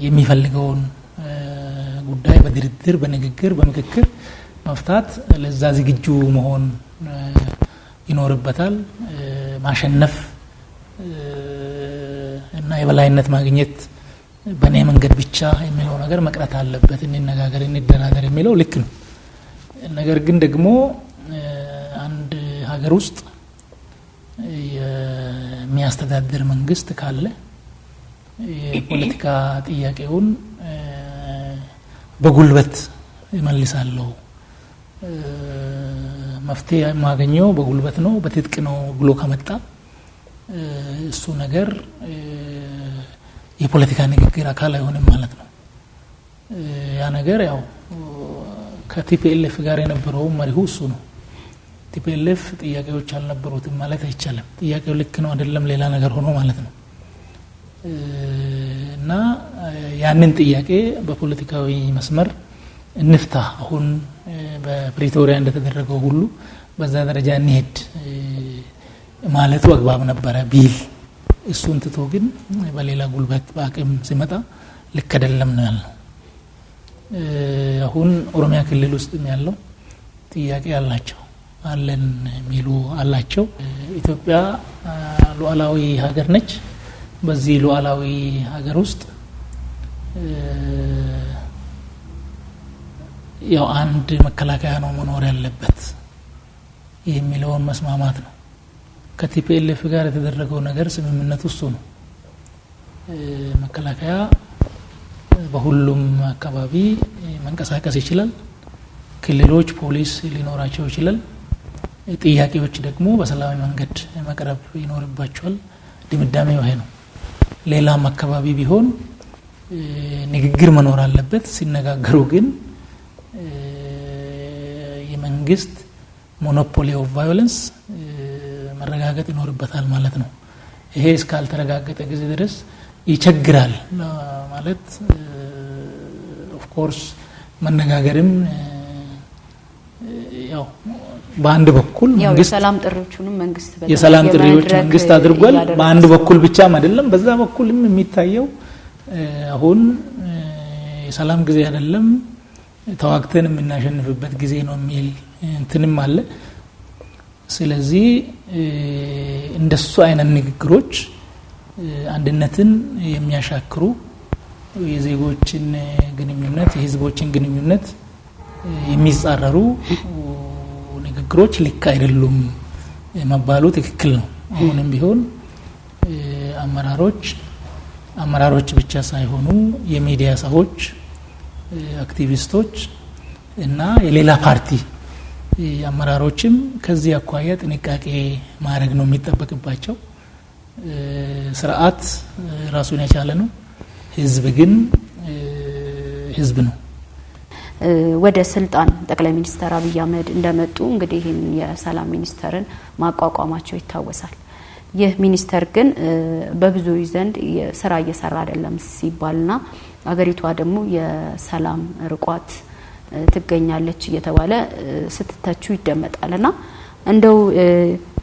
የሚፈልገውን ጉዳይ በድርድር በንግግር በምክክር መፍታት ለዛ ዝግጁ መሆን ይኖርበታል። ማሸነፍ እና የበላይነት ማግኘት በእኔ መንገድ ብቻ የሚለው ነገር መቅረት አለበት። እንነጋገር እንደራደር የሚለው ልክ ነው። ነገር ግን ደግሞ አንድ ሀገር ውስጥ የሚያስተዳድር መንግስት ካለ የፖለቲካ ጥያቄውን በጉልበት ይመልሳለሁ፣ መፍትሄ የማገኘው በጉልበት ነው በትጥቅ ነው ብሎ ከመጣ እሱ ነገር የፖለቲካ ንግግር አካል አይሆንም ማለት ነው። ያ ነገር ያው ከቲፒኤልኤፍ ጋር የነበረው መሪሁ እሱ ነው። ቲፒኤልኤፍ ጥያቄዎች አልነበሩትም ማለት አይቻልም። ጥያቄው ልክ ነው አይደለም ሌላ ነገር ሆኖ ማለት ነው። እና ያንን ጥያቄ በፖለቲካዊ መስመር እንፍታ፣ አሁን በፕሪቶሪያ እንደተደረገው ሁሉ በዛ ደረጃ እንሄድ ማለቱ አግባብ ነበረ ቢል፣ እሱን ትቶ ግን በሌላ ጉልበት በአቅም ሲመጣ ልክ አይደለም ነው ያለው። አሁን ኦሮሚያ ክልል ውስጥ ያለው ጥያቄ አላቸው አለን የሚሉ አላቸው። ኢትዮጵያ ሉዓላዊ ሀገር ነች። በዚህ ሉዓላዊ ሀገር ውስጥ ያው አንድ መከላከያ ነው መኖር ያለበት የሚለውን መስማማት ነው። ከቲፒኤልኤፍ ጋር የተደረገው ነገር ስምምነቱ እሱ ነው። መከላከያ በሁሉም አካባቢ መንቀሳቀስ ይችላል። ክልሎች ፖሊስ ሊኖራቸው ይችላል። ጥያቄዎች ደግሞ በሰላማዊ መንገድ መቅረብ ይኖርባቸዋል። ድምዳሜው ይሄ ነው። ሌላም አካባቢ ቢሆን ንግግር መኖር አለበት። ሲነጋገሩ ግን የመንግስት ሞኖፖሊ ኦፍ ቫዮለንስ መረጋገጥ ይኖርበታል ማለት ነው። ይሄ እስካልተረጋገጠ ጊዜ ድረስ ይቸግራል ማለት ኦፍ ኮርስ መነጋገርም ያው በአንድ በኩል መንግስት የሰላም ጥሪዎች መንግስት አድርጓል። በአንድ በኩል ብቻም አይደለም፣ በዛ በኩልም የሚታየው አሁን የሰላም ጊዜ አይደለም ተዋግተን የምናሸንፍበት ጊዜ ነው የሚል እንትንም አለ። ስለዚህ እንደሱ አይነት ንግግሮች አንድነትን የሚያሻክሩ የዜጎችን ግንኙነት የህዝቦችን ግንኙነት የሚጻረሩ ንግግሮች ልክ አይደሉም መባሉ ትክክል ነው። አሁንም ቢሆን አመራሮች ብቻ ሳይሆኑ የሚዲያ ሰዎች አክቲቪስቶች እና የሌላ ፓርቲ አመራሮችም ከዚህ አኳያ ጥንቃቄ ማድረግ ነው የሚጠበቅባቸው። ስርዓት ራሱን የቻለ ነው። ህዝብ ግን ህዝብ ነው።
ወደ ስልጣን ጠቅላይ ሚኒስትር አብይ አህመድ እንደመጡ እንግዲህ ይህን የሰላም ሚኒስተርን ማቋቋማቸው ይታወሳል። ይህ ሚኒስተር ግን በብዙ ዘንድ ስራ እየሰራ አይደለም ሲባልና አገሪቷ ደግሞ የሰላም ርቋት ትገኛለች እየተባለ ስትተቹ ይደመጣልና እንደው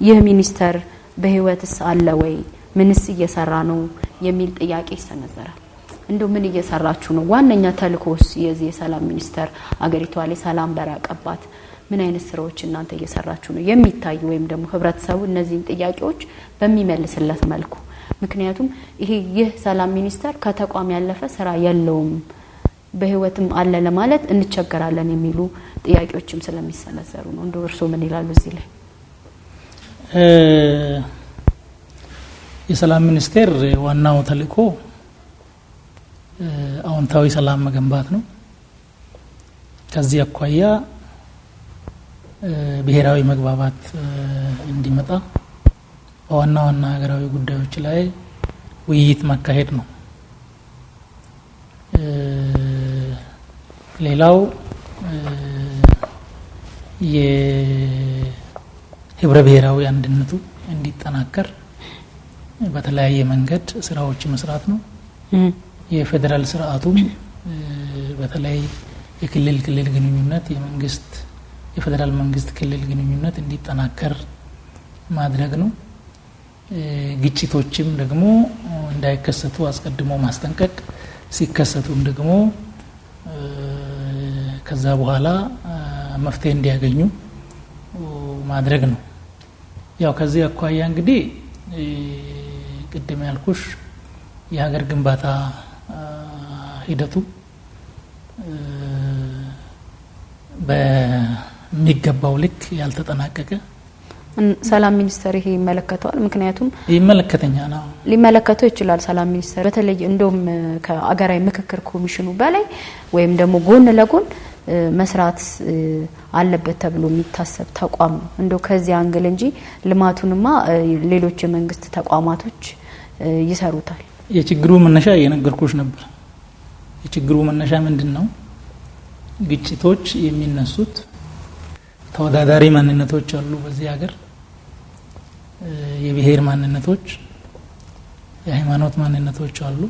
ይህ ሚኒስተር በህይወትስ አለ ወይ ምንስ እየሰራ ነው የሚል ጥያቄ ይሰነዘራል። እንደው ምን እየሰራችሁ ነው? ዋነኛ ተልእኮስ የዚህ የሰላም ሚኒስተር አገሪቷ ላይ ሰላም በራቀባት ምን አይነት ስራዎች እናንተ እየሰራችሁ ነው የሚታይ ወይም ደግሞ ህብረተሰቡ እነዚህን ጥያቄዎች በሚመልስለት መልኩ? ምክንያቱም ይህ ሰላም ሚኒስተር ከተቋም ያለፈ ስራ የለውም በህይወትም አለ ለማለት እንቸገራለን የሚሉ ጥያቄዎችም ስለሚሰነዘሩ ነው። እንደው እርሶ ምን ይላሉ እዚህ ላይ?
የሰላም ሚኒስቴር ዋናው ተልእኮ አዎንታዊ ሰላም መገንባት ነው። ከዚህ አኳያ ብሔራዊ መግባባት እንዲመጣ በዋና ዋና ሀገራዊ ጉዳዮች ላይ ውይይት ማካሄድ ነው። ሌላው የህብረ ብሔራዊ አንድነቱ እንዲጠናከር በተለያየ መንገድ ስራዎች መስራት ነው። የፌደራል ስርዓቱም በተለይ የክልል ግንኙነት የፌደራል መንግስት ክልል ግንኙነት እንዲጠናከር ማድረግ ነው። ግጭቶችም ደግሞ እንዳይከሰቱ አስቀድሞ ማስጠንቀቅ፣ ሲከሰቱም ደግሞ ከዛ በኋላ መፍትሄ እንዲያገኙ ማድረግ ነው። ያው ከዚህ አኳያ እንግዲህ ቅድም ያልኩሽ የሀገር ግንባታ ሂደቱ በሚገባው ልክ ያልተጠናቀቀ
ሰላም ሚኒስተር ይሄ ይመለከተዋል። ምክንያቱም
ይመለከተኛል ነው
ሊመለከተው ይችላል። ሰላም ሚኒስተር በተለይ እንደውም ከአገራዊ ምክክር ኮሚሽኑ በላይ ወይም ደግሞ ጎን ለጎን መስራት አለበት ተብሎ የሚታሰብ ተቋም ነው። እንደው ከዚህ አንግል እንጂ ልማቱንማ ሌሎች የመንግስት ተቋማቶች ይሰሩታል።
የችግሩ መነሻ የነገርኩሽ ነበር። የችግሩ መነሻ ምንድነው? ግጭቶች የሚነሱት ተወዳዳሪ ማንነቶች አሉ በዚህ ሀገር። የብሔር ማንነቶች፣ የሃይማኖት ማንነቶች አሉ።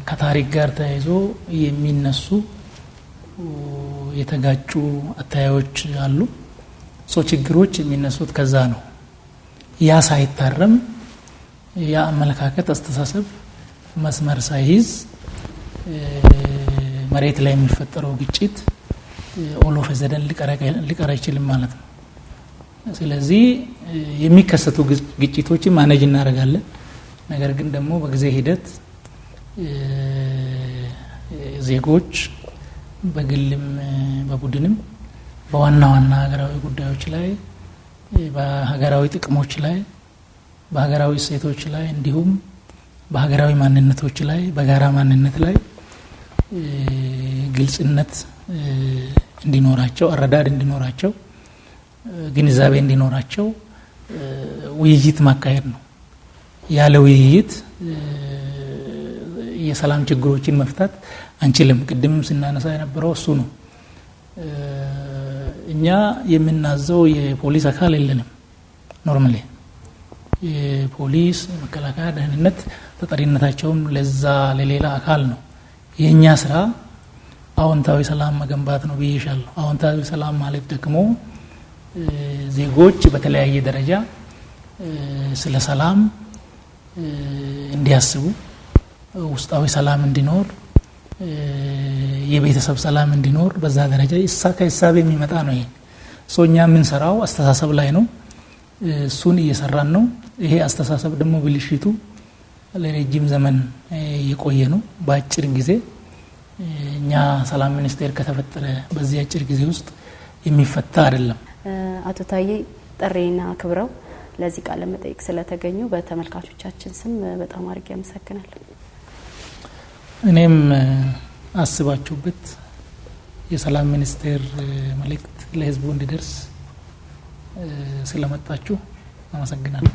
ከታሪክ ጋር ተያይዞ የሚነሱ የተጋጩ አታያዮች አሉ። ችግሮች የሚነሱት ከዛ ነው። ያ ሳይታረም ያ አመለካከት አስተሳሰብ መስመር ሳይይዝ መሬት ላይ የሚፈጠረው ግጭት ኦሎፍ ዘደን ሊቀር አይችልም ማለት ነው። ስለዚህ የሚከሰቱ ግጭቶችን ማኔጅ እናደርጋለን። ነገር ግን ደግሞ በጊዜ ሂደት ዜጎች በግልም በቡድንም በዋና ዋና ሀገራዊ ጉዳዮች ላይ በሀገራዊ ጥቅሞች ላይ በሀገራዊ እሴቶች ላይ እንዲሁም በሀገራዊ ማንነቶች ላይ በጋራ ማንነት ላይ ግልጽነት እንዲኖራቸው፣ አረዳድ እንዲኖራቸው፣ ግንዛቤ እንዲኖራቸው ውይይት ማካሄድ ነው። ያለ ውይይት የሰላም ችግሮችን መፍታት አንችልም። ቅድም ስናነሳ የነበረው እሱ ነው። እኛ የምናዘው የፖሊስ አካል የለንም። ኖርማሊ የፖሊስ መከላከያ፣ ደህንነት ተጠሪነታቸውም ለዛ ለሌላ አካል ነው። የኛ ስራ አዎንታዊ ሰላም መገንባት ነው ብዬሻለሁ። አዎንታዊ ሰላም ማለት ደግሞ ዜጎች በተለያየ ደረጃ ስለ ሰላም እንዲያስቡ፣ ውስጣዊ ሰላም እንዲኖር፣ የቤተሰብ ሰላም እንዲኖር በዛ ደረጃ ከሂሳብ የሚመጣ ነው ይሄ። ሶኛ ምን ሰራው አስተሳሰብ ላይ ነው እሱን እየሰራን ነው ይሄ አስተሳሰብ ደግሞ ብልሽቱ ለረጅም ዘመን የቆየ ነው በአጭር ጊዜ እኛ ሰላም ሚኒስቴር ከተፈጠረ በዚህ አጭር ጊዜ ውስጥ የሚፈታ አይደለም
አቶ ታዬ ጥሪና ክብረው ለዚህ ቃለ መጠይቅ ስለተገኙ በተመልካቾቻችን ስም በጣም አድርጌ አመሰግናለሁ
እኔም አስባችሁበት የሰላም ሚኒስቴር መልእክት ለህዝቡ እንዲደርስ ስለመጣችሁ አመሰግናለሁ